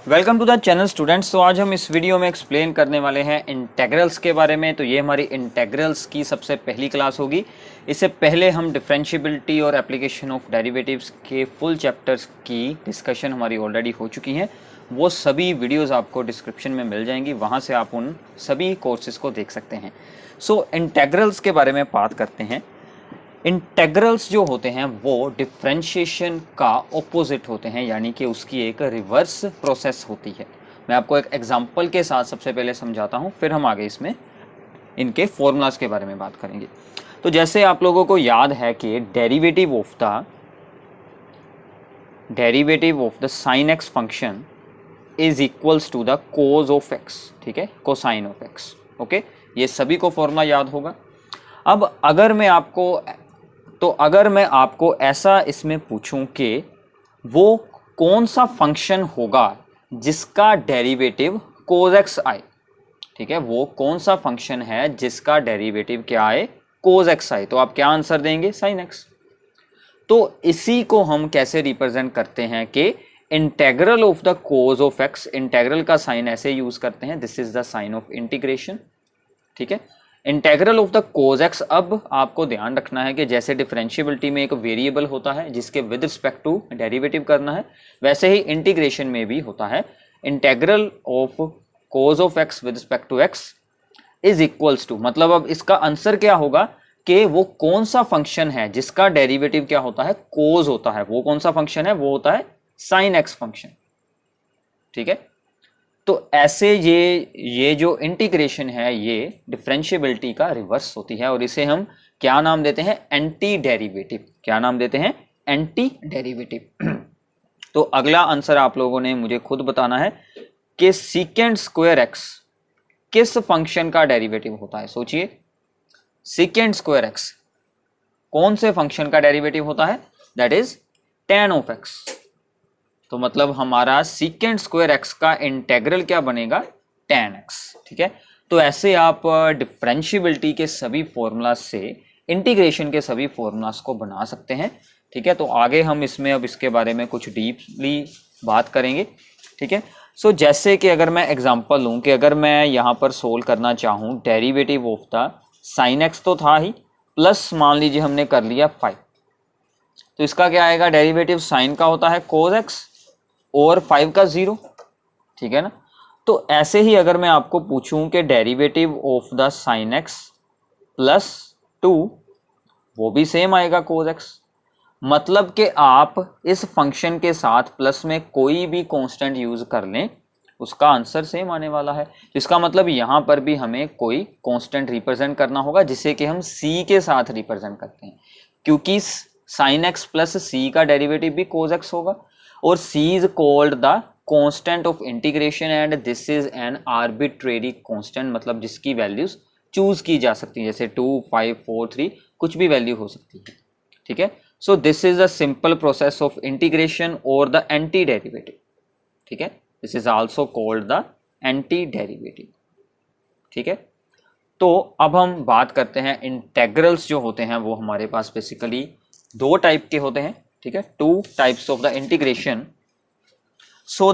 Welcome to the channel students. तो आज हम इस वीडियो में एक्सप्लेन करने वाले हैं इंटेग्रल्स के बारे में। तो ये हमारी इंटेग्रल्स की सबसे पहली क्लास होगी। इससे पहले हम डिफरेंशिएबिलिटी और एप्लीकेशन ऑफ डेरिवेटिव्स के फुल चैप्टर्स की डिस्कशन हमारी ऑलरेडी हो चुकी हैं। वो सभी वीडियोस आपको डिस्क्रिप्शन में मिल जाएंगी, वहाँ से आप उन सभी कोर्सेज़ को देख सकते हैं। सो इंटेग्रल्स के बारे में बात करते हैं। इंटेग्रल्स जो होते हैं वो डिफरेंशिएशन का ऑपोजिट होते हैं, यानी कि उसकी एक रिवर्स प्रोसेस होती है। मैं आपको एक एग्जांपल के साथ सबसे पहले समझाता हूं, फिर हम आगे इसमें इनके फॉर्मूलाज के बारे में बात करेंगे। तो जैसे आप लोगों को याद है कि derivative of the sine x function is equals to the cos of x, ठीक है, कोसाइन ऑफ एक्स। ओके, ये सभी को फॉर्मूला याद होगा। अब अगर मैं आपको ऐसा इसमें पूछूं कि वो कौन सा फंक्शन होगा जिसका डेरिवेटिव कोस एक्स आए, ठीक है, वो कौन सा फंक्शन है जिसका डेरिवेटिव क्या आए, कोस एक्स आए, तो आप क्या आंसर देंगे, साइन एक्स। तो इसी को हम कैसे रिप्रेजेंट करते हैं कि integral of the cos of x, integral का साइन ऐसे यूज करते हैं, this is the sign of integration, ठीक है। Integral of the cos x, अब आपको ध्यान रखना है कि जैसे डिफरेंशिएबिलिटी में एक वेरिएबल होता है जिसके विद रिस्पेक्ट टू डेरिवेटिव करना है, वैसे ही इंटीग्रेशन में भी होता है। Integral of cos of x with respect to x is equals to, मतलब अब इसका आंसर क्या होगा कि वो कौन सा फंक्शन है जिसका डेरिवेटिव क्या होता है, कोस होता है, वो कौन सा फंक्शन है, वो होता है साइन एक्स फंक्शन, ठीक है। तो ऐसे ये जो इंटीग्रेशन है ये डिफरेंशिएबिलिटी का रिवर्स होती है और इसे हम क्या नाम देते हैं, एंटी डेरिवेटिव। क्या नाम देते हैं, एंटी डेरिवेटिव। तो अगला आंसर आप लोगों ने मुझे खुद बताना है कि सीकेंड स्क्वायर एक्स किस फंक्शन का डेरिवेटिव होता है। सोचिए, सीकेंड स्क्वायर एक्स कौन से फंक्शन का डेरिवेटिव होता है, that is tan of x. तो मतलब हमारा सीकेंड स्क्वायर एक्स का इंटेग्रल क्या बनेगा, tan x, ठीक है। तो ऐसे आप डिफरेंशिएबिलिटी के सभी फॉर्मूलाज से इंटीग्रेशन के सभी फॉर्मूलाज को बना सकते हैं, ठीक है। तो आगे हम इसमें अब इसके बारे में कुछ डीपली बात करेंगे, ठीक है। सो जैसे कि अगर मैं एग्जांपल लूं कि अगर मैं यहाँ पर सोल्व करना चाहूँ derivative of the sine x, तो था ही, प्लस मान लीजिए हमने कर लिया 5, तो इसका क्या आएगा, डेरिवेटिव साइन का होता है कोस एक्स और 5 का 0, ठीक है ना। तो ऐसे ही अगर मैं आपको पूछूं कि derivative of the sine X plus 2, वो भी सेम आएगा कोस एक्स। मतलब कि आप इस फंक्शन के साथ प्लस में कोई भी कांस्टेंट यूज कर लें, उसका आंसर सेम आने वाला है। इसका मतलब यहाँ पर भी हमें कोई कांस्टेंट रिप्रेजेंट करना होगा जिसे कि हम c के साथ रिप्रेजेंट करते हैं, क्योंकि साइन एक्स प्लस सी का डेरिवेटिव भी कोस एक्स होगा और c is called the constant of integration and this is an arbitrary constant, मतलब जिसकी वैल्यूज चूज की जा सकती है, जैसे 2, 5, 4, 3 कुछ भी वैल्यू हो सकती है, ठीक है। So this is a simple process of integration और द एंटी डेरिवेटिव, ठीक है। This is also called the anti derivative, ठीक है। तो अब हम बात करते हैं इंटेग्रल्स जो होते हैं वो हमारे पास बेसिकली दो टाइप के होते हैं, ठीक है, 2 types of the integration. So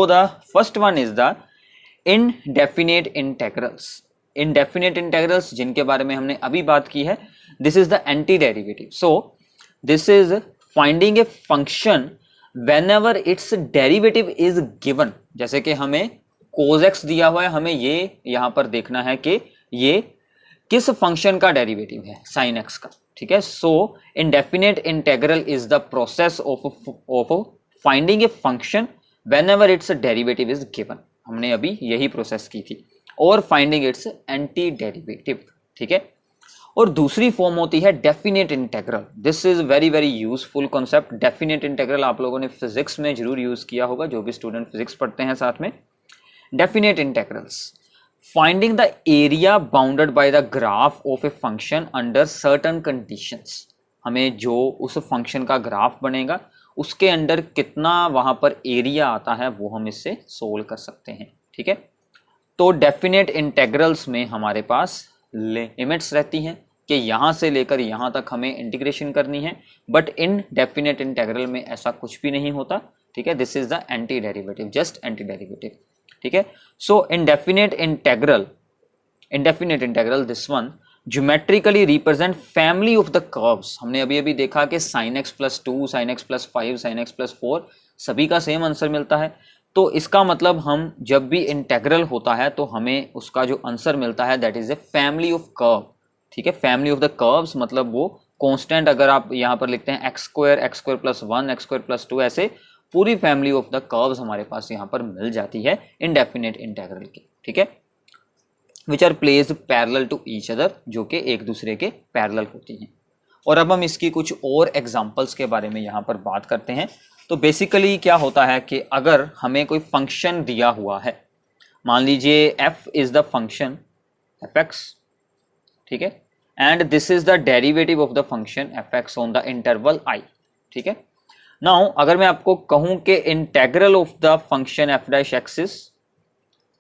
the first one is the indefinite integrals. Indefinite integrals जिनके बारे में हमने अभी बात की है, this is the anti derivative. So this is finding a function whenever its derivative is given. जैसे कि हमें cos x दिया हुआ है, हमें ये यहां पर देखना है कि ये किस फंक्शन का डेरिवेटिव है, sin x का, ठीक है। So indefinite integral is the process of finding a function whenever its derivative is given. हमने अभी यही प्रोसेस की थी, और फाइंडिंग इट्स एंटी डेरिवेटिव, ठीक है। और दूसरी फॉर्म होती है definite integral. This is very very useful concept. Definite integral आप लोगों ने फिजिक्स में जरूर यूज किया होगा, जो भी स्टूडेंट फिजिक्स पढ़ते हैं साथ में। Definite integrals, finding the area bounded by the graph of a function under certain conditions। हमें जो उस फंक्शन का ग्राफ बनेगा उसके अंडर कितना वहां पर एरिया आता है वो हम इससे सोल्व कर सकते हैं, ठीक है। तो डेफिनेट इंटेग्रल्स में हमारे पास लिमिट्स रहती हैं कि यहाँ से लेकर यहाँ तक हमें इंटीग्रेशन करनी है, बट इन डेफिनेट इंटेग्रल में ऐसा कुछ भी नहीं होता। ठीक है, this is the anti derivative, just anti derivative, ठीक है। So indefinite integral this one geometrically represent family of the curves. हमने अभी अभी देखा कि sin x plus 2, sin x plus 5, sin x plus 4 सभी का सेम आंसर मिलता है। तो इसका मतलब हम जब भी इंटेग्रल होता है तो हमें उसका जो आंसर मिलता है that is a family of curve, ठीक है। फैमिली ऑफ द कर्व्स मतलब वो कांस्टेंट, अगर आप यहाँ पर लिखते हैं x square plus 1, x square plus 2, ऐसे पूरी फैमिली ऑफ द कर्व्स हमारे पास यहाँ पर मिल जाती है इंडेफिनेट इंटेग्रल की, ठीक है, which are placed parallel to each other, जो कि एक दूसरे के पैरेलल होती हैं। और अब हम इसकी कुछ और एग्जांपल्स के बारे में यहाँ पर बात करते हैं। तो बेसिकली क्या होता है कि अगर हमें कोई फंक्शन दिया हुआ है, मान लीजिए f is the function fx, ठीक है, and this is the derivative of the function fx on the interval i, ठीक है। नाउ अगर मैं आपको कहूं कि integral of the function f dash axis,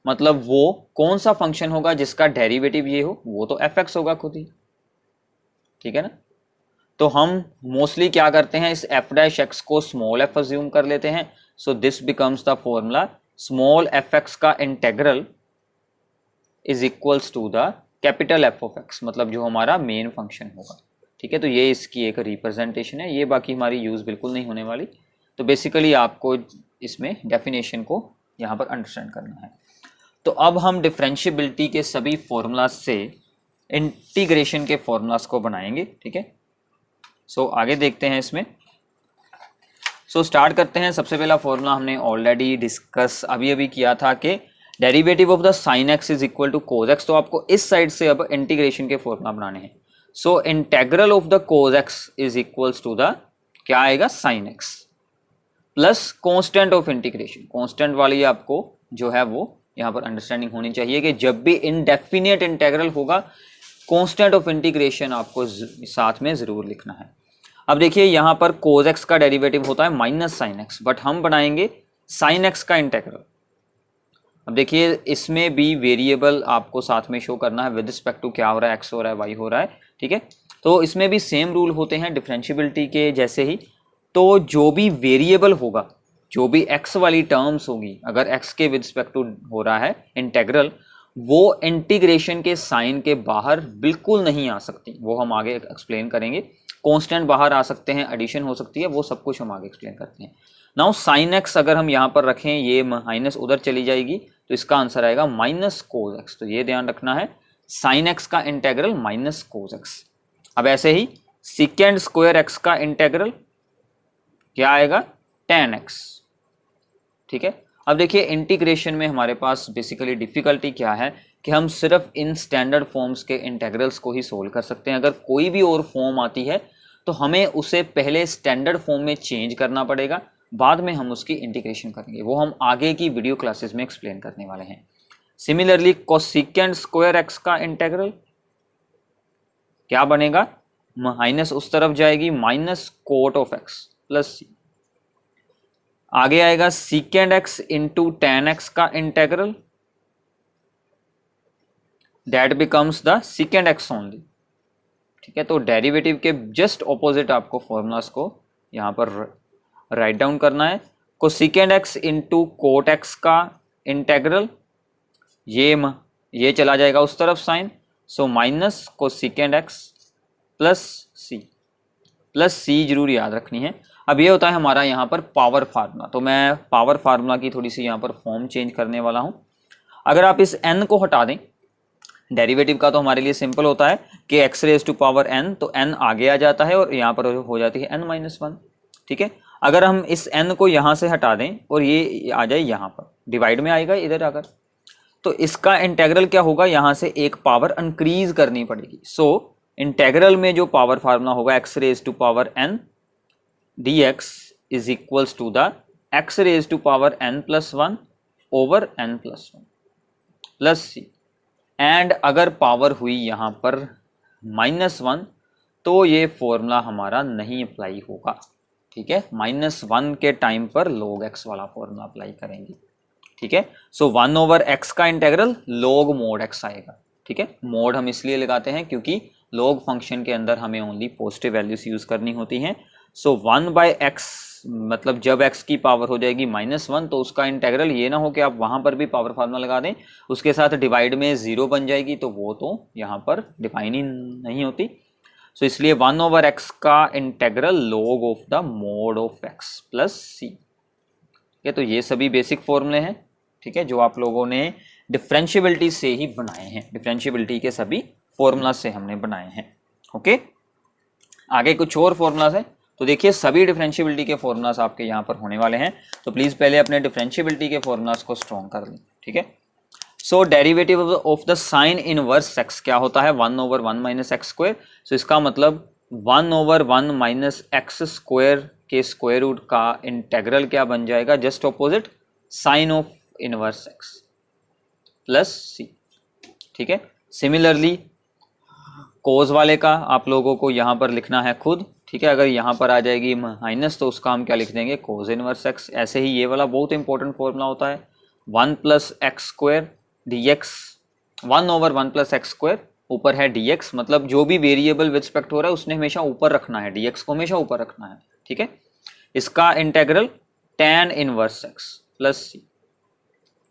मतलब वो कौन सा फंक्शन होगा जिसका डेरिवेटिव ये हो, वो तो fx होगा खुद ही, ठीक है ना। तो हम मोस्टली क्या करते हैं, इस f डैश x को स्मॉल f अज्यूम कर लेते हैं। So this becomes the formula, small fx का integral is equals to the capital f of x, मतलब जो हमारा मेन फंक्शन होगा, ठीक है। तो ये इसकी एक रिप्रेजेंटेशन है, ये बाकी हमारी यूज़ बिल्कुल नहीं होने वाली। तो बेसिकली आपको इसमें डेफिनेशन को यहाँ पर अंडरस्टैंड करना है। तो अब हम डिफरेंशिएबिलिटी के सभी फॉर्मूलाज से इंटीग्रेशन के फॉर्मूलाज को बनाएंगे, ठीक है। सो आगे देखते हैं इसमें। सो स्टार्ट करते हैं। सबसे पहला फॉर्मूला हमने ऑलरेडी डिस्कस अभी किया था कि derivative of the sine x is equal to cos x. तो आपको इस साइड से अब इंटीग्रेशन के फॉर्मूला बनाने हैं। So integral of the cos X is equals to the क्या आएगा, sine X plus constant of integration. Constant वाली आपको जो है वो यहाँ पर अंडरस्टैंडिंग होनी चाहिए कि जब भी इनडेफिनेट इंटेग्रल होगा कॉन्स्टेंट ऑफ इंटीग्रेशन आपको साथ में जरूर लिखना है। अब देखिए यहाँ पर कोज एक्स का डेरिवेटिव होता है माइनस साइन एक्स, बट हम बनाएंगे साइन एक्स का इंटेग्रल। अब देखिए इसमें भी वेरिएबल आपको साथ में शो करना है विद रिस्पेक्ट टू क्या हो रहा है, एक्स हो रहा है, वाई हो रहा है, ठीक है। तो इसमें भी सेम रूल होते हैं डिफरेंशिएबिलिटी के जैसे ही। तो जो भी वेरिएबल होगा, जो भी x वाली टर्म्स होगी, अगर x के विद रिस्पेक्ट टू हो रहा है इंटेग्रल, वो इंटीग्रेशन के साइन के बाहर बिल्कुल नहीं आ सकती। वो हम आगे एक्सप्लेन करेंगे। कांस्टेंट बाहर आ सकते हैं, एडिशन हो सकती है, वो सब कुछ हम आगे एक्सप्लेन करते हैं। नाउ साइन एक्स अगर हम यहाँ पर रखें, ये माइनस उधर चली जाएगी, तो इसका आंसर आएगा माइनस कोज एक्स। तो ये ध्यान रखना है, साइन एक्स का इंटेग्रल माइनस कोज एक्स। अब ऐसे ही सीकेंड स्क्वायर एक्स का इंटेग्रल क्या आएगा, टेन एक्स, ठीक है। अब देखिए इंटीग्रेशन में हमारे पास बेसिकली डिफिकल्टी क्या है कि हम सिर्फ इन स्टैंडर्ड फॉर्म्स के इंटेग्रल्स को ही सोल्व कर सकते हैं। अगर कोई भी और फॉर्म आती है तो हमें उसे पहले स्टैंडर्ड फॉर्म में चेंज करना पड़ेगा, बाद में हम उसकी इंटीग्रेशन करेंगे। वो हम आगे की वीडियो क्लासेस में एक्सप्लेन करने वाले हैं। सिमिलरली कोसेकेंड स्क्वायर एक्स का इंटेग्रल क्या बनेगा, माइनस उस तरफ जाएगी, minus cot of X plus C. आगे आएगा secant X into tan X का integral, that becomes the secant X only, ठीक है। तो डेरिवेटिव के जस्ट ऑपोजिट आपको फॉर्मूलास को यहाँ पर राइट डाउन करना है। Cosecant X into cot X का इंटेग्रल, ये चला जाएगा उस तरफ sine, so minus cosecant X plus C जरूर याद रखनी है। अब ये होता है हमारा यहाँ पर पावर फार्मूला। तो मैं पावर फार्मूला की थोड़ी सी यहाँ पर फॉर्म चेंज करने वाला हूँ। अगर आप इस n को हटा दें डेरिवेटिव का, तो हमारे लिए सिंपल होता है कि x raise to power n, तो n आगे आ जाता है और यहाँ पर हो जाती है n माइनस 1, ठीक है। अगर हम इस n को यहाँ से हटा दें और ये आ जाए यहाँ पर, डिवाइड में आएगा इधर आकर, तो इसका इंटेग्रल क्या होगा, यहाँ से एक पावर इंक्रीज करनी पड़ेगी। सो इंटेग्रल में जो पावर फार्मूला होगा x raise to power n dx is equals to the x raise to power n plus 1 over n plus 1 plus C. And अगर पावर हुई यहाँ पर -1, तो ये फॉर्मूला हमारा नहीं अप्लाई होगा, ठीक है। -1 के टाइम पर log x वाला फॉर्मूला अप्लाई करेंगे, ठीक है। सो 1 ओवर x का इंटेग्रल log mod x आएगा, ठीक है। मोड हम इसलिए लगाते हैं क्योंकि log फंक्शन के अंदर हमें ओनली पॉजिटिव वैल्यूज यूज करनी होती हैं। सो 1/x मतलब जब x की पावर हो जाएगी -1 तो उसका इंटेग्रल, ये ना हो कि आप वहां पर भी पावर फार्मूला लगा दें, उसके साथ डिवाइड में 0 बन जाएगी, तो वो तो यहाँ पर डिफाइन ही नहीं होती। सो इसलिए 1/x का integral log of the mode of x plus c। तो ये सभी बेसिक फॉर्मूले हैं, ठीक है, जो आप लोगों ने डिफरेंशिएबिलिटी से ही बनाए हैं, डिफरेंशिएबिलिटी के सभी फॉर्मूला से हमने बनाए हैं। ओके, आगे कुछ और फॉर्मूलाज हैं, तो देखिए सभी डिफरेंशिएबिलिटी के फॉर्मूलाज आपके यहाँ पर होने वाले हैं, तो प्लीज पहले अपने डिफरेंशिएबिलिटी के फॉर्मूलाज को स्ट्रॉन्ग कर लें, ठीक है। So derivative of the sine inverse x क्या होता है, 1/1 - x²। सो इसका मतलब 1/1 - x² के स्क्वायर रूट का इंटेग्रल क्या बन जाएगा, just opposite sign of inverse x plus c, ठीक है। सिमिलरली कोज वाले का आप लोगों को यहाँ पर लिखना है खुद, ठीक है। अगर यहाँ पर आ जाएगी माइनस तो उसका हम क्या लिख देंगे, कोज इनवर्स x। ऐसे ही ये वाला बहुत इंपॉर्टेंट फॉर्मूला होता है, 1 + x² dx, 1/1 + x², ऊपर है dx, मतलब जो भी वेरिएबल विद रिस्पेक्ट हो रहा है उसने हमेशा ऊपर रखना है, dx को हमेशा ऊपर रखना है, ठीक है। इसका integral tan inverse x plus c।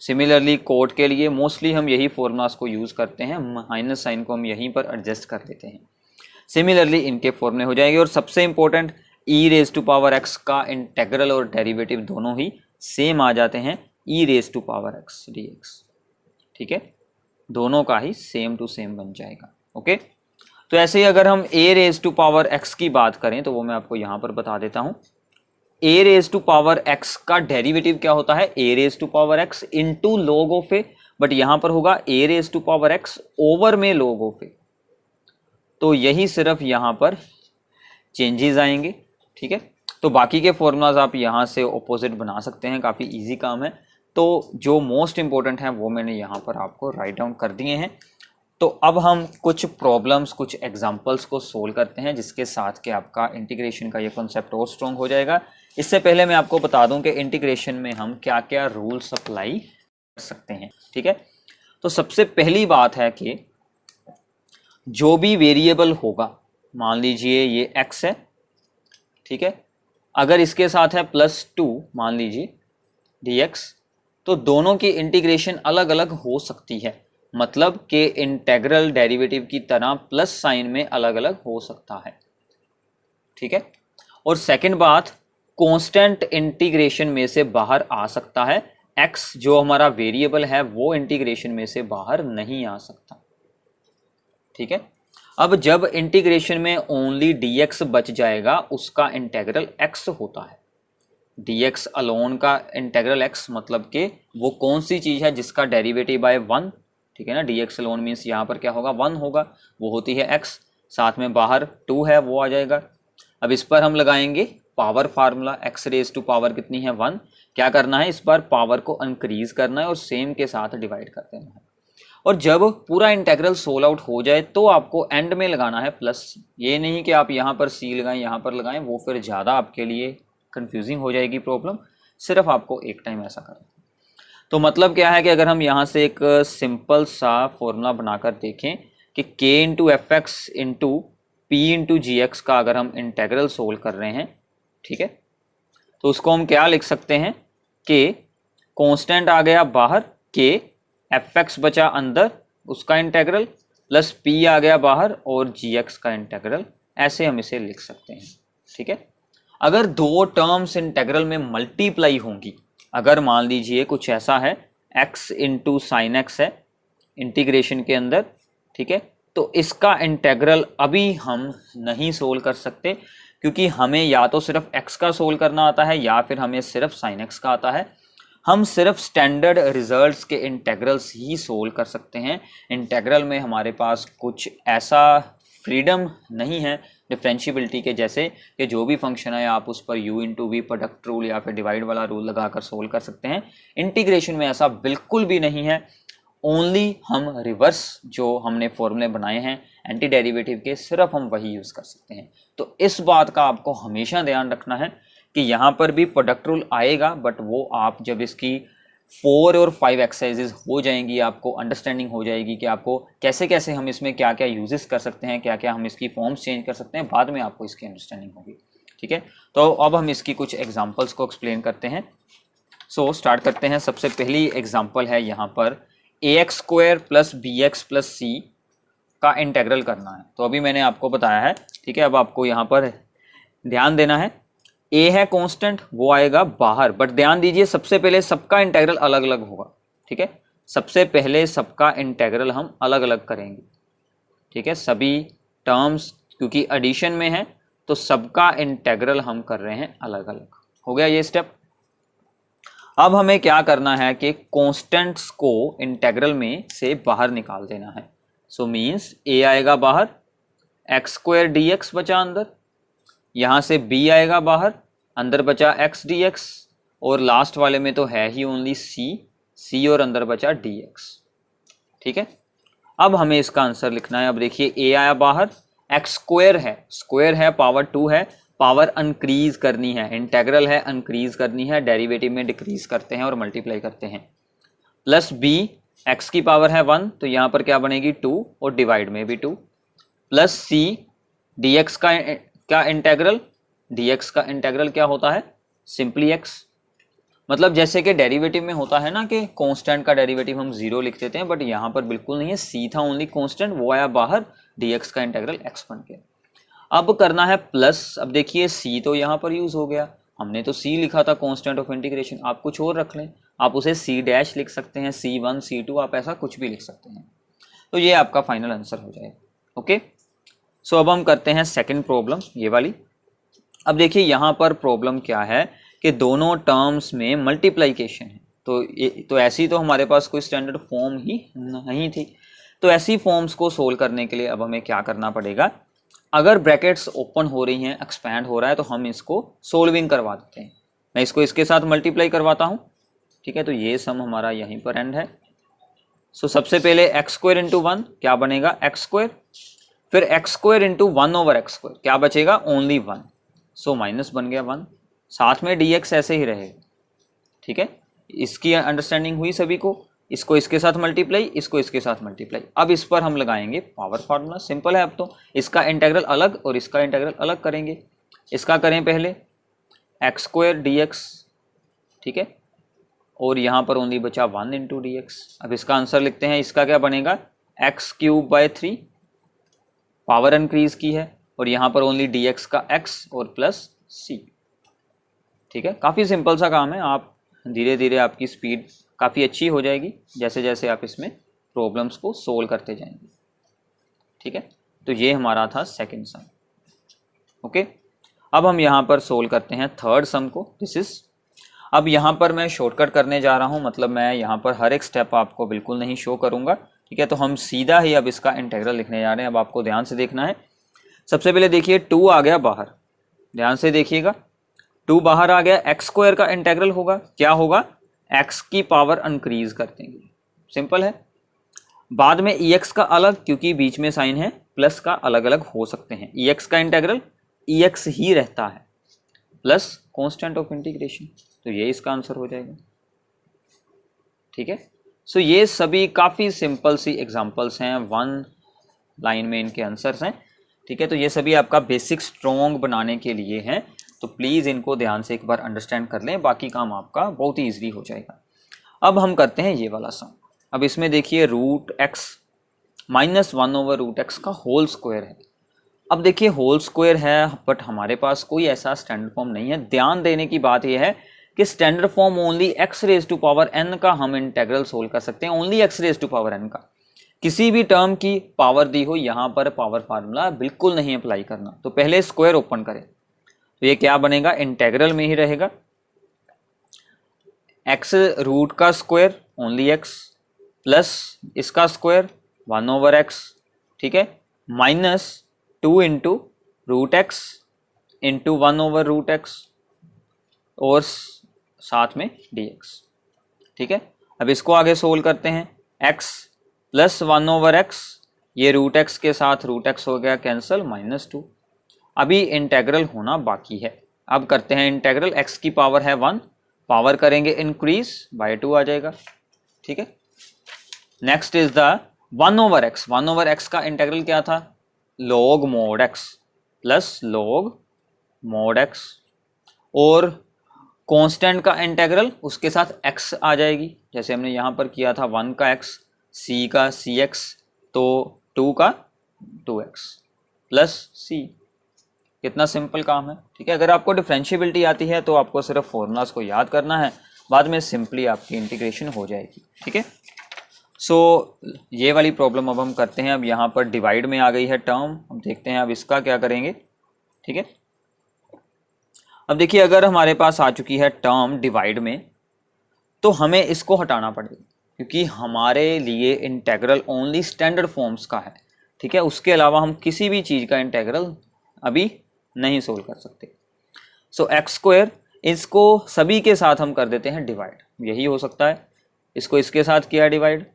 Similarly cot के लिए मोस्टली हम यही फॉर्मूलाज को यूज करते हैं, माइनस साइन को हम यहीं पर एडजस्ट कर लेते हैं। सिमिलरली इनके फॉर्मूले हो जाएंगे, और सबसे इंपॉर्टेंट e⁻x का इंटेग्रल और डेरिवेटिव दोनों ही सेम आ जाते हैं, e⁻x dx, ठीक है, दोनों का ही सेम टू सेम बन जाएगा। ओके, तो ऐसे ही अगर हम a⁻x की बात करें तो वो मैं आपको यहां पर बता देता हूं। a⁻x का डेरिवेटिव क्या होता है, a⁻x into log of a, but यहां पर होगा a⁻x ओवर में log ऑफ a, तो यही सिर्फ यहां पर चेंजेस आएंगे, ठीक है। तो बाकी के फॉर्मूलाज आप यहां से ऑपोजिट बना सकते हैं, काफी इजी काम है। तो जो मोस्ट इंपॉर्टेंट है वो मैंने यहां पर आपको राइट डाउन कर दिए हैं। तो अब हम कुछ प्रॉब्लम्स, कुछ एग्जांपल्स को सोल्व करते हैं, जिसके साथ के आपका इंटीग्रेशन का ये कॉन्सेप्ट और स्ट्रॉन्ग हो जाएगा। इससे पहले मैं आपको बता दूं कि इंटीग्रेशन में हम क्या क्या रूल्स अप्लाई कर सकते हैं, ठीक है। तो सबसे पहली बात है कि जो भी वेरिएबल होगा, मान लीजिए ये x है, ठीक है, अगर इसके साथ है +2 मान लीजिए dx, तो दोनों की इंटीग्रेशन अलग अलग हो सकती है, मतलब कि इंटेग्रल डेरिवेटिव की तरह प्लस साइन में अलग अलग हो सकता है, ठीक है। और सेकंड बात, कांस्टेंट इंटीग्रेशन में से बाहर आ सकता है, x जो हमारा वेरिएबल है वो इंटीग्रेशन में से बाहर नहीं आ सकता, ठीक है। अब जब इंटीग्रेशन में ओनली dx बच जाएगा, उसका इंटेग्रल x होता है। dx अलोन का इंटेग्रल x, मतलब कि वो कौन सी चीज है जिसका डेरिवेटिव बाय 1, ठीक है ना। dx अलोन मीन्स यहाँ पर क्या होगा, 1 होगा, वो होती है x, साथ में बाहर 2 है वो आ जाएगा। अब इस पर हम लगाएंगे power formula, x raise to power कितनी है 1, क्या करना है इस बार पावर को इंक्रीज करना है और सेम के साथ डिवाइड कर देना है। और जब पूरा इंटेग्रल सोल्व आउट हो जाए तो आपको एंड में लगाना है प्लस, ये नहीं कि आप यहाँ पर c लगाएं यहाँ पर लगाएं, वो फिर ज़्यादा आपके लिए कंफ्यूजिंग हो जाएगी प्रॉब्लम, सिर्फ आपको एक टाइम ऐसा करना। तो मतलब क्या है कि अगर हम यहाँ से एक सिंपल सा फॉर्मूला बनाकर देखें कि k into f x into p into g x का अगर हम इंटेग्रल सोल्व कर रहे हैं, ठीक है, तो उसको हम क्या लिख सकते हैं कि कांस्टेंट आ गया बाहर, k एफ एक्स बचा अंदर उसका इंटेग्रल, प्लस p आ गया बाहर और जी एक्स का इंटेग्रल, ऐसे हम इसे लिख सकते हैं, ठीक है। अगर दो टर्म्स इंटेग्रल में मल्टीप्लाई होंगी, अगर मान लीजिए कुछ ऐसा है x इंटू साइन एक्स है इंटीग्रेशन के अंदर, ठीक है, तो इसका इंटेग्रल अभी हम नहीं सोल्व कर सकते, क्योंकि हमें या तो सिर्फ x का सोल्व करना आता है या फिर हमें सिर्फ साइन x का आता है। हम सिर्फ स्टैंडर्ड रिजल्ट्स के इंटेग्रल्स ही सोल्व कर सकते हैं। इंटेग्रल में हमारे पास कुछ ऐसा फ्रीडम नहीं है डिफरेंशिएबिलिटी के जैसे कि जो भी फंक्शन है आप उस पर u into v product rule या फिर डिवाइड वाला रूल लगाकर सोल्व कर सकते हैं। इंटीग्रेशन में ऐसा बिल्कुल भी नहीं है, ओनली हम रिवर्स जो हमने फॉर्मूले बनाए हैं एंटी डेरिवेटिव के, सिर्फ हम वही यूज़ कर सकते हैं। तो इस बात का आपको हमेशा ध्यान रखना है कि यहाँ पर भी प्रोडक्ट रूल आएगा, बट वो आप जब इसकी 4 और 5 एक्सरसाइजेज हो जाएंगी, आपको अंडरस्टैंडिंग हो जाएगी कि आपको कैसे कैसे हम इसमें क्या क्या यूजेस कर सकते हैं, क्या क्या हम इसकी फॉर्म्स चेंज कर सकते हैं, बाद में आपको इसकी अंडरस्टैंडिंग होगी, ठीक है, तो अब हम इसकी कुछ एग्जांपल्स को एक्सप्लेन करते हैं। सो स्टार्ट करते हैं। सबसे पहली एग्जांपल है यहाँ पर ax² + bx + c का इंटेग्रल करना है। तो अभी मैंने आपको बताया है, ठीक है, अब आपको यहाँ पर ध्यान देना है। a है कांस्टेंट, वो आएगा बाहर, बट ध्यान दीजिए सबसे पहले सबका इंटेग्रल अलग अलग होगा। ठीक है, सबसे पहले सबका इंटेग्रल हम अलग अलग करेंगे। ठीक है, सभी टर्म्स क्योंकि एडिशन में है तो सबका इंटेग्रल हम कर रहे हैं अलग अलग। हो गया ये स्टेप। अब हमें क्या करना है कि कांस्टेंट्स को इंटेग्रल में से बाहर निकाल देना है। सो मीन्स a आएगा बाहर, x² dx बचा अंदर, यहाँ से b आएगा बाहर, अंदर बचा x dx, और लास्ट वाले में तो है ही ओनली c और अंदर बचा dx। ठीक है, अब हमें इसका आंसर लिखना है। अब देखिए a आया बाहर, x² है, स्क्वायर है, पावर 2 है, पावर इंक्रीज करनी है, इंटेग्रल है इंक्रीज करनी है, डेरिवेटिव में डिक्रीज करते हैं और मल्टीप्लाई करते हैं, प्लस b, x की पावर है 1 तो यहाँ पर क्या बनेगी 2 और डिवाइड में भी 2, प्लस c, dx का इंटेग्रल, dx का इंटेग्रल क्या होता है सिंपली x। मतलब जैसे कि डेरिवेटिव में होता है ना कि कांस्टेंट का डेरिवेटिव हम 0 लिख देते हैं, बट यहाँ पर बिल्कुल नहीं है, c था ओनली कांस्टेंट, वो आया बाहर, dx का इंटेग्रल x बन गया। अब करना है प्लस। अब देखिए c तो यहाँ पर यूज हो गया, हमने तो c लिखा था कांस्टेंट ऑफ इंटीग्रेशन, आप कुछ और रख लें, आप उसे c' लिख सकते हैं, c1 c2 आप ऐसा कुछ भी लिख सकते हैं, तो ये आपका फाइनल आंसर हो जाएगा। ओके, सो अब हम करते हैं सेकंड प्रॉब्लम, ये वाली। अब देखिए यहाँ पर प्रॉब्लम क्या है कि दोनों टर्म्स में मल्टीप्लिकेशन है, तो ऐसी तो हमारे पास कोई स्टैंडर्ड फॉर्म ही नहीं थी। तो ऐसी फॉर्म्स को सोल्व करने के लिए अब हमें क्या करना पड़ेगा, अगर ब्रैकेट्स ओपन हो रही हैं, एक्सपैंड हो रहा है, तो हम इसको सोल्विंग करवा देते हैं। मैं इसको इसके साथ मल्टीप्लाई करवाता हूँ। ठीक है, तो ये सम हमारा यहीं पर एंड है। सो सबसे पहले x² × 1 क्या बनेगा x², फिर x² × 1/x², क्या बचेगा ओनली 1, सो माइनस बन गया 1, साथ में dx ऐसे ही रहेगा। ठीक है, इसकी अंडरस्टैंडिंग हुई सभी को। इसको इसके साथ मल्टीप्लाई, इसको इसके साथ मल्टीप्लाई। अब इस पर हम लगाएंगे पावर फार्मूला, सिंपल है। अब तो इसका इंटीग्रल अलग और इसका इंटीग्रल अलग करेंगे। इसका करें पहले x² dx, ठीक है, और यहाँ पर ओनली बचा 1 × dx। अब इसका आंसर लिखते हैं, इसका क्या बनेगा x³ / 3, पावर इंक्रीज की है, और यहाँ पर ओनली dx का x और प्लस c। ठीक है, काफ़ी सिंपल सा काम है, आप धीरे धीरे आपकी स्पीड काफ़ी अच्छी हो जाएगी जैसे जैसे आप इसमें प्रॉब्लम्स को सोल्व करते जाएंगे। ठीक है, तो ये हमारा था सेकंड सम। ओके, अब हम यहाँ पर सोल्व करते हैं थर्ड सम को। दिस इज, अब यहाँ पर मैं शॉर्टकट करने जा रहा हूँ, मतलब मैं यहाँ पर हर एक स्टेप आपको बिल्कुल नहीं शो करूँगा। ठीक है, तो हम सीधा ही अब इसका इंटीग्रल लिखने जा रहे हैं। अब आपको ध्यान से देखना है। सबसे पहले देखिए 2 आ गया बाहर, ध्यान से देखिएगा, 2 बाहर आ गया, x² का इंटीग्रल होगा, क्या होगा x की पावर इंक्रीज कर देंगे, सिंपल है। बाद में ex का अलग, क्योंकि बीच में साइन है, प्लस का अलग अलग हो सकते हैं। ex का इंटीग्रल ex ही रहता है, प्लस कांस्टेंट ऑफ इंटीग्रेशन, तो ये इसका आंसर हो जाएगा। ठीक है, सो ये सभी काफ़ी सिंपल सी एग्जांपल्स हैं, 1 लाइन में इनके आंसर्स हैं। ठीक है, तो ये सभी आपका बेसिक स्ट्रॉन्ग बनाने के लिए हैं, तो प्लीज़ इनको ध्यान से एक बार अंडरस्टैंड कर लें, बाकी काम आपका बहुत ही ईजिली हो जाएगा। अब हम करते हैं ये वाला सम। अब इसमें देखिए √x - 1/√x का होल स्क्वायर है। अब देखिए होल स्क्वायर है, बट हमारे पास कोई ऐसा स्टैंडर्ड फॉर्म नहीं है। ध्यान देने की बात यह है कि स्टैंडर्ड फॉर्म ओनली x⁴n का हम इंटेग्रल सोल्व कर सकते हैं, ओनली x⁴n का। किसी भी टर्म की पावर दी हो, यहाँ पर पावर फार्मूला बिल्कुल नहीं अप्लाई करना। तो पहले स्क्वायर ओपन करें, तो ये क्या बनेगा, इंटेग्रल में ही रहेगा, x रूट का स्क्वायर ओनली x, प्लस इसका स्क्वायर 1/x, ठीक है, -2 × √x × 1/√x और साथ में dx। ठीक है, अब इसको आगे सोल्व करते हैं, x + 1/x, ये √x के साथ √x हो गया कैंसिल, -2। अभी इंटेग्रल होना बाकी है। अब करते हैं इंटेग्रल, x की पावर है 1, पावर करेंगे इंक्रीज, बाय 2 आ जाएगा। ठीक है, next is the 1/x। 1/x का इंटेग्रल क्या था, log mod x plus log mod x, और कांस्टेंट का इंटीग्रल उसके साथ x आ जाएगी, जैसे हमने यहाँ पर किया था 1 का x, c का cx, तो 2 का 2x प्लस c। कितना सिंपल काम है, ठीक है। अगर आपको डिफरेंशिएबिलिटी आती है तो आपको सिर्फ फॉर्मूलाज को याद करना है, बाद में सिंपली आपकी इंटीग्रेशन हो जाएगी, ठीक है। सो ये वाली प्रॉब्लम अब हम करते हैं। अब यहाँ पर डिवाइड में आ गई है टर्म, हम देखते हैं अब इसका क्या करेंगे, ठीक है। अब देखिए अगर हमारे पास आ चुकी है टर्म डिवाइड में, तो हमें इसको हटाना पड़ेगा, क्योंकि हमारे लिए इंटेग्रल ओनली स्टैंडर्ड फॉर्म्स का है, ठीक है। उसके अलावा हम किसी भी चीज़ का इंटेग्रल अभी नहीं सोल्व कर सकते। सो एक्स स्क्वायर, इसको सभी के साथ हम कर देते हैं डिवाइड, यही हो सकता है। इसको इसके साथ किया डिवाइड,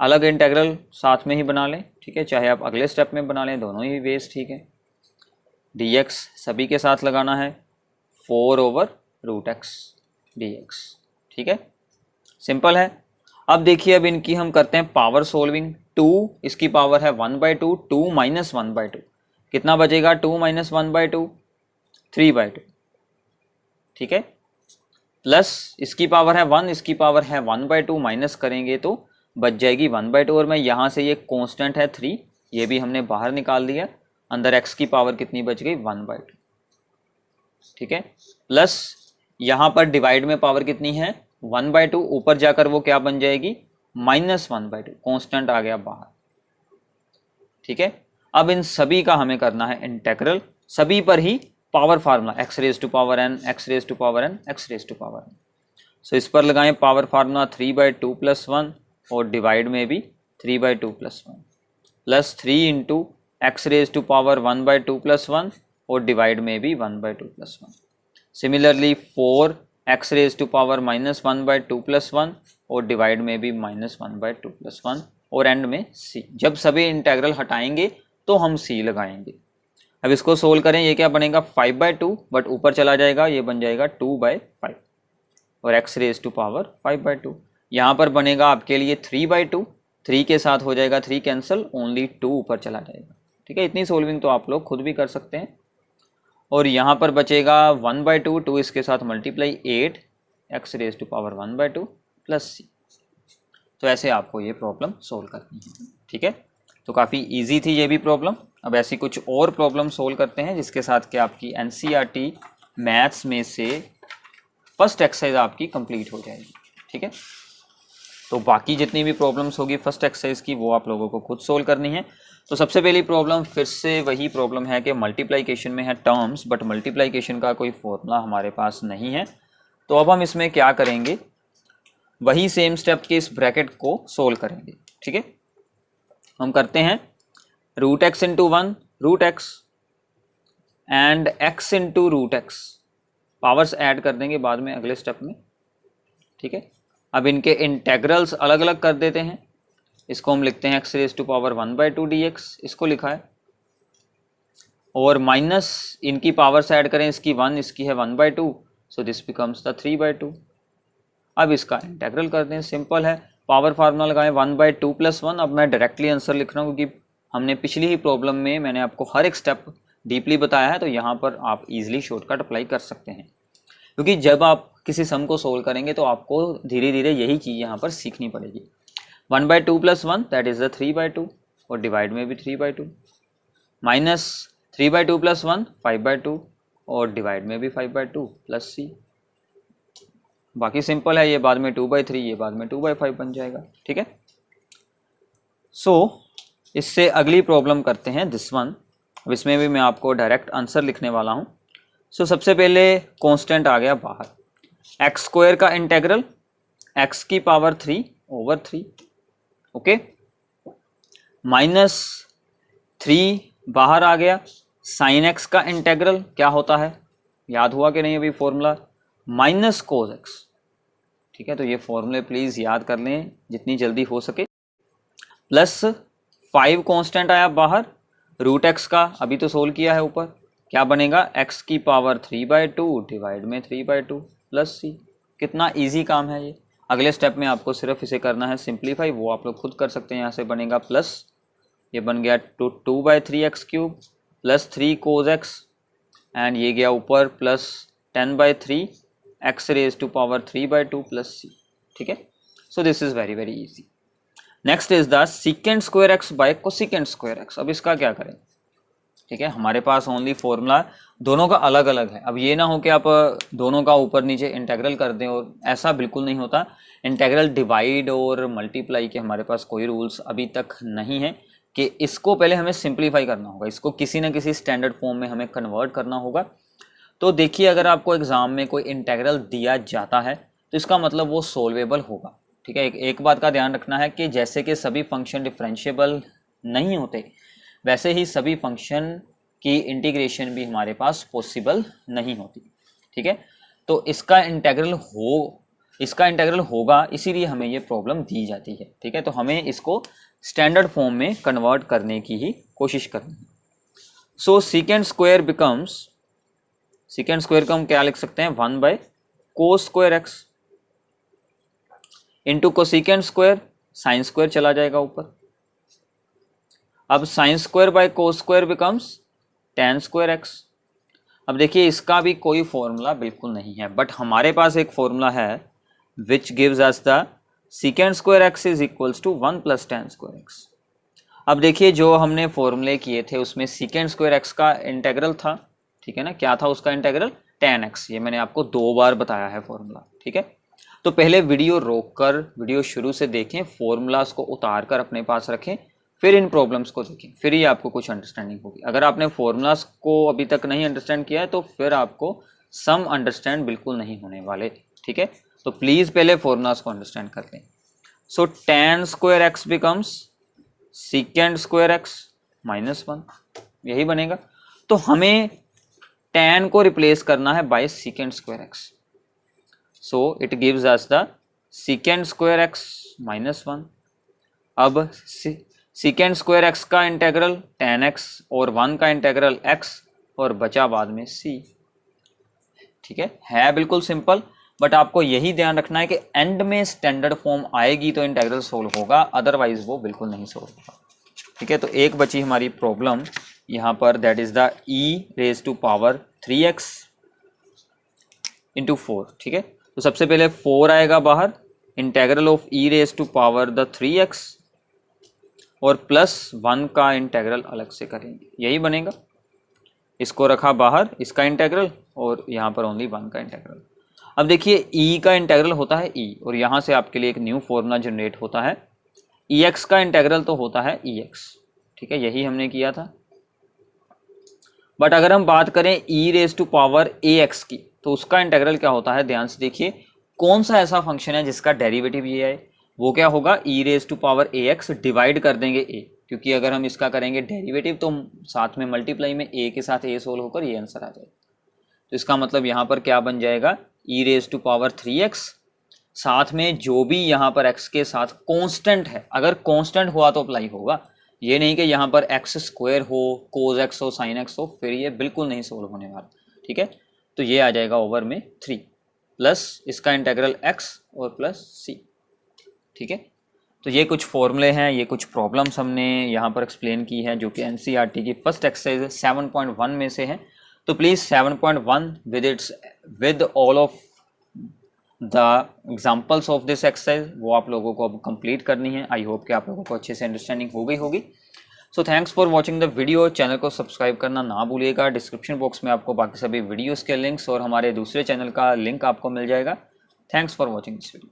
अलग इंटेग्रल साथ में ही बना लें, ठीक है, चाहे आप अगले स्टेप में बना लें, दोनों ही वेज ठीक है। dx सभी के साथ लगाना है 4/√x dx, ठीक है, सिंपल है। अब देखिए अब इनकी हम करते हैं पावर सोल्विंग। 2 इसकी पावर है 1/2, 2 - 1/2 कितना बचेगा, 2 - 1/2 3/2, ठीक है, प्लस इसकी पावर है 1, इसकी पावर है 1/2, माइनस करेंगे तो बच जाएगी 1/2, और मैं यहाँ से ये कांस्टेंट है 3, ये भी हमने बाहर निकाल दिया, अंदर x की पावर कितनी बच गई 1/2, ठीक है, प्लस यहाँ पर डिवाइड में पावर कितनी है 1/2, ऊपर जाकर वो क्या बन जाएगी -1/2, कांस्टेंट आ गया बाहर, ठीक है। अब इन सभी का हमें करना है इंटेग्रल, सभी पर ही power formula x raise to power n, x raise to power n, x raise to power n। So इस पर लगाएं पावर फार्मूला 3/2 + 1, और डिवाइड में भी 3/2 + 1, plus 3 into x raise to power 1/2 + 1, और डिवाइड में भी 1/2 + 1। Similarly 4 x raise to power -1/2 + 1, और डिवाइड में भी -1/2 + 1, और एंड में c। जब सभी इंटेग्रल हटाएंगे तो हम c लगाएंगे। अब इसको सोल्व करें, ये क्या बनेगा 5/2, बट ऊपर चला जाएगा, ये बन जाएगा 2/5, और x रेज़ टू पावर 5/2। यहाँ पर बनेगा आपके लिए 3/2, 3 के साथ हो जाएगा 3 कैंसिल, ओनली 2 ऊपर चला जाएगा, ठीक है। इतनी सोल्विंग तो आप लोग खुद भी कर सकते हैं। और यहाँ पर बचेगा 1/2, 2 इसके साथ multiply 8, x raise to power 1/2 plus c। तो ऐसे आपको ये प्रॉब्लम सोल्व करनी है, ठीक है। तो काफ़ी इजी थी ये भी प्रॉब्लम। अब ऐसी कुछ और प्रॉब्लम सोल्व करते हैं जिसके साथ कि आपकी NCERT मैथ्स में से फर्स्ट एक्सरसाइज आपकी कंप्लीट हो जाएगी, ठीक है। तो बाकी जितनी भी प्रॉब्लम्स होगी फर्स्ट एक्सरसाइज की वो आप लोगों को खुद सोल्व करनी है। तो सबसे पहली प्रॉब्लम फिर से वही प्रॉब्लम है कि मल्टीप्लाइकेशन में है टर्म्स, बट मल्टीप्लाइकेशन का कोई फॉर्मूला हमारे पास नहीं है। तो अब हम इसमें क्या करेंगे, वही सेम स्टेप के इस ब्रैकेट को सोल्व करेंगे, ठीक है। हम करते हैं √x × 1 √x and x × √x, powers add कर देंगे बाद में अगले स्टेप में, ठीक है। अब इनके इंटेग्रल्स अलग अलग कर देते हैं। इसको हम लिखते हैं x raise to power 1/2 dx, इसको लिखा है, और माइनस इनकी पावर्स ऐड करें, इसकी 1, इसकी है 1/2, सो दिस बिकम्स द 3/2। अब इसका इंटेग्रल कर दें, सिंपल है, पावर फार्मूला लगाएं 1/2 + 1। अब मैं डायरेक्टली आंसर लिख रहा हूँ क्योंकि हमने पिछली ही प्रॉब्लम में मैंने आपको हर एक स्टेप डीपली बताया है, तो यहाँ पर आप इजीली शॉर्टकट अप्लाई कर सकते हैं, क्योंकि जब आप किसी सम को सोल्व करेंगे तो आपको धीरे धीरे यही चीज़ यहाँ पर सीखनी पड़ेगी। 1/2 + 1 दैट इज़ द 3/2, और डिवाइड में भी 3/2, माइनस 3/2 + 1 5/2, और डिवाइड में भी 5/2 प्लस c। बाकी सिंपल है, ये बाद में 2/3, ये बाद में 2/5 बन जाएगा, ठीक है। सो इससे अगली प्रॉब्लम करते हैं दिस वन। अब इसमें भी मैं आपको डायरेक्ट आंसर लिखने वाला हूँ। सो सबसे पहले कांस्टेंट आ गया बाहर, x² का इंटेग्रल x की पावर 3/3, ओके, -3 बाहर आ गया, sin x का इंटेग्रल क्या होता है, याद हुआ कि नहीं अभी फॉर्मूला, -cos x, ठीक है। तो ये फॉर्मूले प्लीज़ याद कर लें जितनी जल्दी हो सके। प्लस 5 कांस्टेंट आया बाहर, √x का अभी तो सोल्व किया है ऊपर, क्या बनेगा x की पावर 3/2 डिवाइड में 3/2 प्लस c। कितना इजी काम है ये। अगले स्टेप में आपको सिर्फ इसे करना है सिंप्लीफाई, वो आप लोग खुद कर सकते हैं। यहाँ से बनेगा प्लस, ये बन गया 2/3x³ plus 3 cos x and ये गया ऊपर plus 10/3 x raise to power 3/2 plus c, ठीक है। So this is very very easy. Next is the secant square x by cosecant square x. अब इसका क्या करें, ठीक है, हमारे पास ओनली फॉर्मूला दोनों का अलग अलग है। अब ये ना हो कि आप दोनों का ऊपर नीचे इंटेग्रल कर दें, और ऐसा बिल्कुल नहीं होता। इंटेग्रल डिवाइड और मल्टीप्लाई के हमारे पास कोई रूल्स अभी तक नहीं है कि इसको पहले हमें सिंप्लीफाई करना होगा, इसको किसी ना किसी स्टैंडर्ड फॉर्म में हमें कन्वर्ट करना होगा। तो देखिए, अगर आपको एग्जाम में कोई इंटेग्रल दिया जाता है तो इसका मतलब वो सोल्वेबल होगा, ठीक है। एक बात का ध्यान रखना है कि जैसे कि सभी फंक्शन डिफरेंशिएबल नहीं होते, वैसे ही सभी फंक्शन की इंटीग्रेशन भी हमारे पास पॉसिबल नहीं होती, ठीक है। तो इसका इंटेग्रल होगा, इसीलिए हमें ये प्रॉब्लम दी जाती है, ठीक है। तो हमें इसको स्टैंडर्ड फॉर्म में कन्वर्ट करने की ही कोशिश करनी है। सो सीकेंट स्क्वायर को हम क्या लिख सकते हैं, 1/cos square x into cosecant square, sine square चला जाएगा ऊपर। अब sine square by cos square becomes tan square x. अब देखिए, इसका भी कोई फॉर्मूला बिल्कुल नहीं है, बट हमारे पास एक फॉर्मूला है which gives us the secant square x is equals to 1 + tan square x. अब देखिए, जो हमने फॉर्मूले किए थे उसमें सीकेंट स्क्वायर एक्स का इंटेग्रल था, ठीक है ना। क्या था उसका इंटेग्रल, tan x। ये मैंने आपको 2 बार बताया है फॉर्मूला, ठीक है। तो पहले वीडियो रोककर वीडियो शुरू से देखें, फॉर्मूलाज को उतार कर अपने पास रखें, फिर इन प्रॉब्लम्स को देखें, फिर ही आपको कुछ अंडरस्टैंडिंग होगी। अगर आपने फॉर्मूलाज को अभी तक नहीं अंडरस्टैंड किया है तो फिर आपको सम अंडरस्टैंड बिल्कुल नहीं होने वाले, ठीक है। तो प्लीज़ पहले फॉर्मूलाज को अंडरस्टैंड कर लें। सो tan square x becomes secant square x -1, यही बनेगा। तो हमें tan को रिप्लेस करना है by secant square x, so it gives us the secant square x -1। अब सीकेंट स्क्वायर एक्स का इंटेग्रल tan x और 1 का इंटेग्रल x और बचा बाद में c, ठीक है बिल्कुल सिंपल। बट आपको यही ध्यान रखना है कि एंड में स्टैंडर्ड फॉर्म आएगी तो इंटेग्रल सोल्व होगा, अदरवाइज वो बिल्कुल नहीं सोल्व होगा, ठीक है। तो एक बची हमारी प्रॉब्लम यहाँ पर, दैट इज द e⁻³ × 4, ठीक है। तो सबसे पहले 4 आएगा बाहर, इंटेग्रल ऑफ e⁻³ और +1 का इंटेग्रल अलग से करेंगे, यही बनेगा। इसको रखा बाहर, इसका इंटेग्रल, और यहाँ पर ओनली 1 का इंटेग्रल। अब देखिए, e का इंटेग्रल होता है e, और यहाँ से आपके लिए एक न्यू फॉर्मूला जनरेट होता है। ex का इंटेग्रल तो होता है ex, ठीक है, यही हमने किया था। बट अगर हम बात करें e⁻ax की, तो उसका इंटेग्रल क्या होता है, ध्यान से देखिए। कौन सा ऐसा फंक्शन है जिसका डेरिवेटिव ये है, वो क्या होगा, e⁻ax डिवाइड कर देंगे a, क्योंकि अगर हम इसका करेंगे डेरिवेटिव तो साथ में मल्टीप्लाई में a के साथ a सोल्व होकर ये आंसर आ जाएगा। तो इसका मतलब यहाँ पर क्या बन जाएगा, e⁻3x, साथ में जो भी यहाँ पर x के साथ कांस्टेंट है, अगर कांस्टेंट हुआ तो अप्लाई होगा, ये नहीं कि यहाँ पर x² हो, cos x हो, sin x हो, फिर ये बिल्कुल नहीं सोल्व होने वाला, ठीक है। तो ये आ जाएगा ओवर में 3 प्लस इसका इंटेग्रल x और प्लस c, ठीक है। तो ये कुछ फॉर्मूले हैं, ये कुछ प्रॉब्लम्स हमने यहाँ पर एक्सप्लेन की है, जो कि एनसीईआरटी की फर्स्ट एक्सरसाइज 7.1 में से है। तो please 7.1 with all of the examples of this exercise वो आप लोगों को अब कंप्लीट करनी है। आई होप कि आप लोगों को अच्छे से अंडरस्टैंडिंग हो गई होगी। So thanks for watching the video. Channel को सब्सक्राइब करना ना भूलिएगा। डिस्क्रिप्शन बॉक्स में आपको बाकी सभी वीडियोज़ के लिंक्स और हमारे दूसरे चैनल का लिंक आपको मिल जाएगा। Thanks for watching this video.